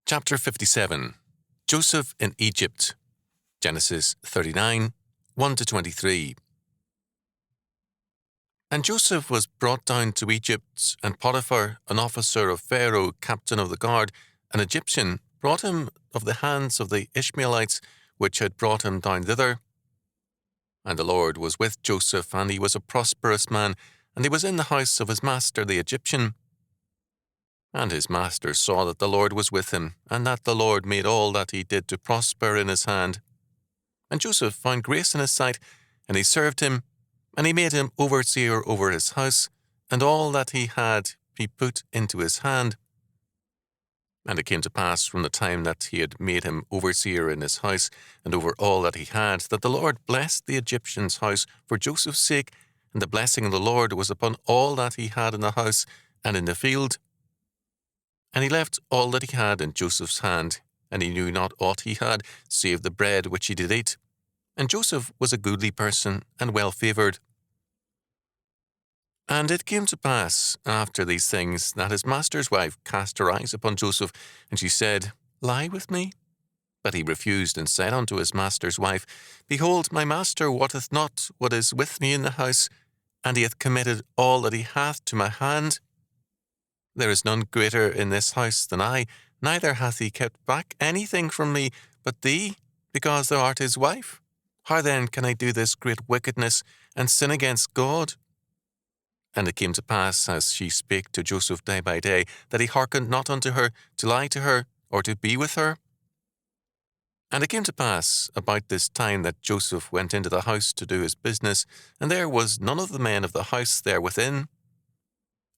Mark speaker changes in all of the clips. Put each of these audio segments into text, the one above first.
Speaker 1: Chapter 57. Joseph in Egypt. Genesis 39, 1-23. And Joseph was brought down to Egypt, and Potiphar, an officer of Pharaoh, captain of the guard, an Egyptian, brought him of the hands of the Ishmaelites, which had brought him down thither. And the Lord was with Joseph, and he was a prosperous man, and he was in the house of his master the Egyptian. And his master saw that the Lord was with him, and that the Lord made all that he did to prosper in his hand. And Joseph found grace in his sight, and he served him, and he made him overseer over his house, and all that he had he put into his hand. And it came to pass from the time that he had made him overseer in his house, and over all that he had, that the Lord blessed the Egyptian's house for Joseph's sake, and the blessing of the Lord was upon all that he had in the house and in the field. And he left all that he had in Joseph's hand, and he knew not aught he had, save the bread which he did eat. And Joseph was a goodly person, and well favoured. And it came to pass, after these things, that his master's wife cast her eyes upon Joseph, and she said, Lie with me. But he refused, and said unto his master's wife, Behold, my master wotteth not what is with me in the house, and he hath committed all that he hath to my hand. There is none greater in this house than I, neither hath he kept back anything from me but thee, because thou art his wife. How then can I do this great wickedness, and sin against God? And it came to pass, as she spake to Joseph day by day, that he hearkened not unto her, to lie to her, or to be with her. And it came to pass, about this time, that Joseph went into the house to do his business, and there was none of the men of the house there within.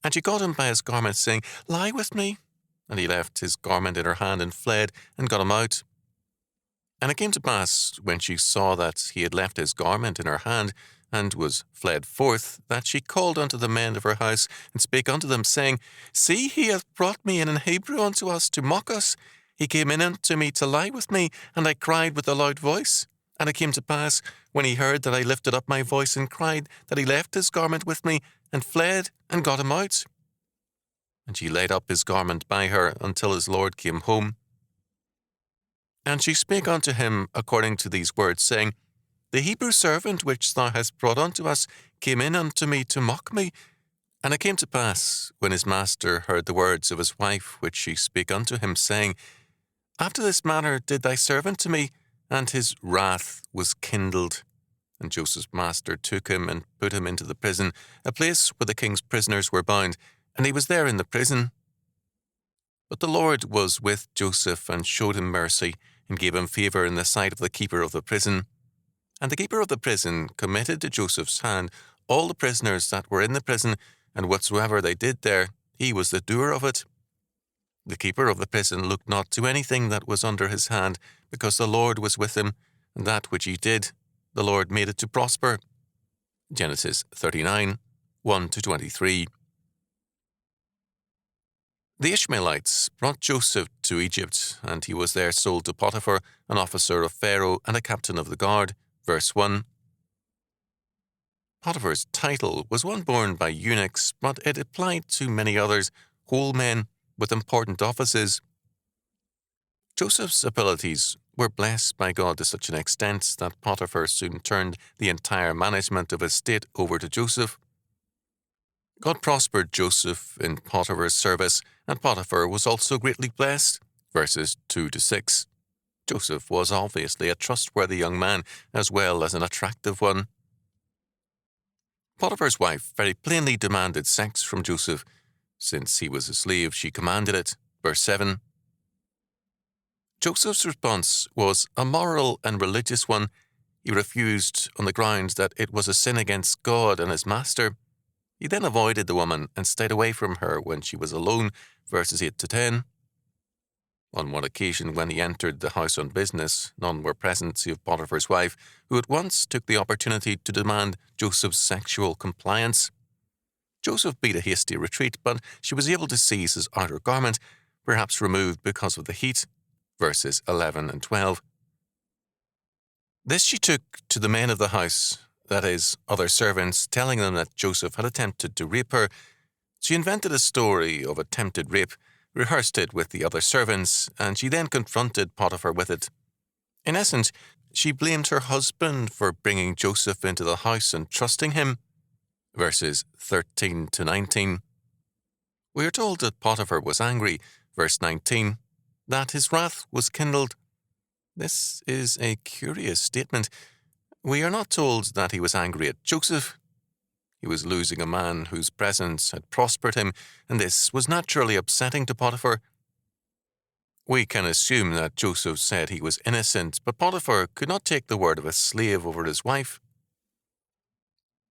Speaker 1: And she caught him by his garment, saying, Lie with me. And he left his garment in her hand, and fled, and got him out. And it came to pass, when she saw that he had left his garment in her hand, and was fled forth, that she called unto the men of her house, and spake unto them, saying, See, he hath brought me in Hebrew unto us, to mock us. He came in unto me to lie with me, and I cried with a loud voice. And it came to pass, when he heard that I lifted up my voice and cried, that he left his garment with me, and fled, and got him out. And she laid up his garment by her, until his lord came home. And she spake unto him according to these words, saying, The Hebrew servant which thou hast brought unto us came in unto me to mock me. And it came to pass, when his master heard the words of his wife which she spake unto him, saying, After this manner did thy servant to me, and his wrath was kindled. And Joseph's master took him and put him into the prison, a place where the king's prisoners were bound, and he was there in the prison. But the Lord was with Joseph, and showed him mercy, and gave him favour in the sight of the keeper of the prison. And the keeper of the prison committed to Joseph's hand all the prisoners that were in the prison, and whatsoever they did there, he was the doer of it. The keeper of the prison looked not to anything that was under his hand, because the Lord was with him, and that which he did, the Lord made it to prosper. Genesis 39, 1-23. The Ishmaelites brought Joseph to Egypt, and he was there sold to Potiphar, an officer of Pharaoh and a captain of the guard. Verse 1. Potiphar's title was one borne by eunuchs, but it applied to many others, whole men with important offices. Joseph's abilities were blessed by God to such an extent that Potiphar soon turned the entire management of his state over to Joseph. God prospered Joseph in Potiphar's service, and Potiphar was also greatly blessed. Verses 2-6. Joseph was obviously a trustworthy young man, as well as an attractive one. Potiphar's wife very plainly demanded sex from Joseph. Since he was a slave, she commanded it. Verse 7. Joseph's response was a moral and religious one. He refused on the grounds that it was a sin against God and his master. He then avoided the woman and stayed away from her when she was alone. Verses 8-10. On one occasion, when he entered the house on business, none were present save Potiphar's wife, who at once took the opportunity to demand Joseph's sexual compliance. Joseph beat a hasty retreat, but she was able to seize his outer garment, perhaps removed because of the heat. Verses 11 and 12. This she took to the men of the house, that is, other servants, telling them that Joseph had attempted to rape her. She invented a story of attempted rape, rehearsed it with the other servants, and she then confronted Potiphar with it. In essence, she blamed her husband for bringing Joseph into the house and trusting him. Verses 13 to 19. We are told that Potiphar was angry, verse 19, that his wrath was kindled. This is a curious statement. We are not told that he was angry at Joseph. He was losing a man whose presence had prospered him, and this was naturally upsetting to Potiphar. We can assume that Joseph said he was innocent, but Potiphar could not take the word of a slave over his wife.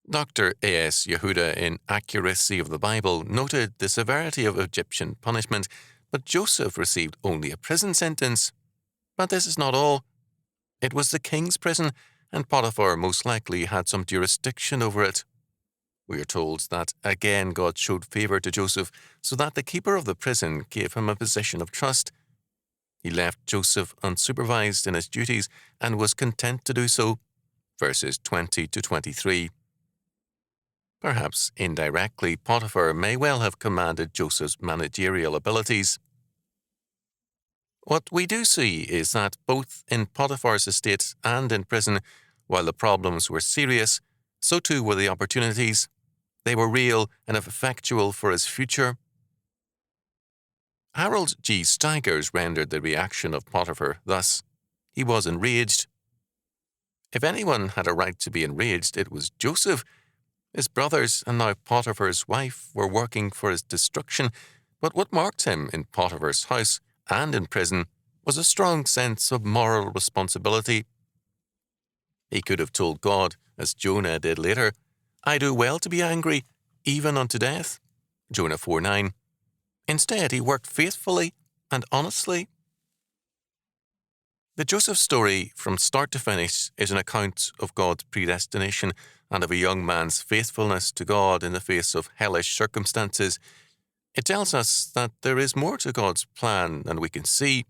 Speaker 1: Dr. A.S. Yehuda, in Accuracy of the Bible, noted the severity of Egyptian punishment, but Joseph received only a prison sentence. But this is not all. It was the king's prison, and Potiphar most likely had some jurisdiction over it. We are told that again God showed favor to Joseph, so that the keeper of the prison gave him a position of trust. He left Joseph unsupervised in his duties and was content to do so. Verses 20 to 23. Perhaps indirectly, Potiphar may well have commanded Joseph's managerial abilities. What we do see is that both in Potiphar's estate and in prison, while the problems were serious, so too were the opportunities. They were real and effectual for his future. Harold G. Steigers rendered the reaction of Potiphar thus: he was enraged. If anyone had a right to be enraged, it was Joseph. His brothers and now Potiphar's wife were working for his destruction, but what marked him in Potiphar's house and in prison was a strong sense of moral responsibility. He could have told God, as Jonah did later, "I do well to be angry, even unto death." Jonah 4:9. Instead, he worked faithfully and honestly. The Joseph story, from start to finish, is an account of God's predestination and of a young man's faithfulness to God in the face of hellish circumstances. It tells us that there is more to God's plan than we can see.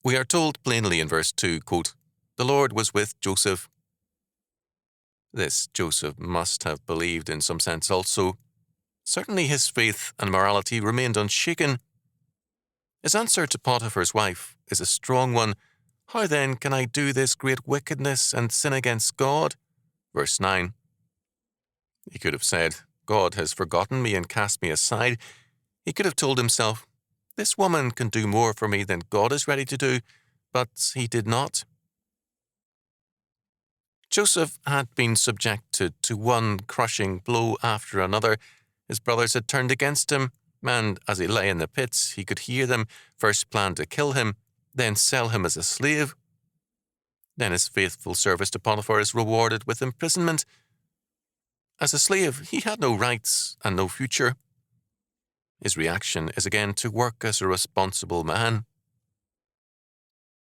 Speaker 1: We are told plainly in verse 2, quote, "The Lord was with Joseph." This Joseph must have believed in some sense also. Certainly his faith and morality remained unshaken. His answer to Potiphar's wife is a strong one. "How then can I do this great wickedness and sin against God?" Verse 9. He could have said, "God has forgotten me and cast me aside." He could have told himself, "This woman can do more for me than God is ready to do," but he did not. Joseph had been subjected to one crushing blow after another. His brothers had turned against him, and as he lay in the pits, he could hear them first plan to kill him, then sell him as a slave. Then his faithful service to Potiphar is rewarded with imprisonment. As a slave, he had no rights and no future. His reaction is again to work as a responsible man.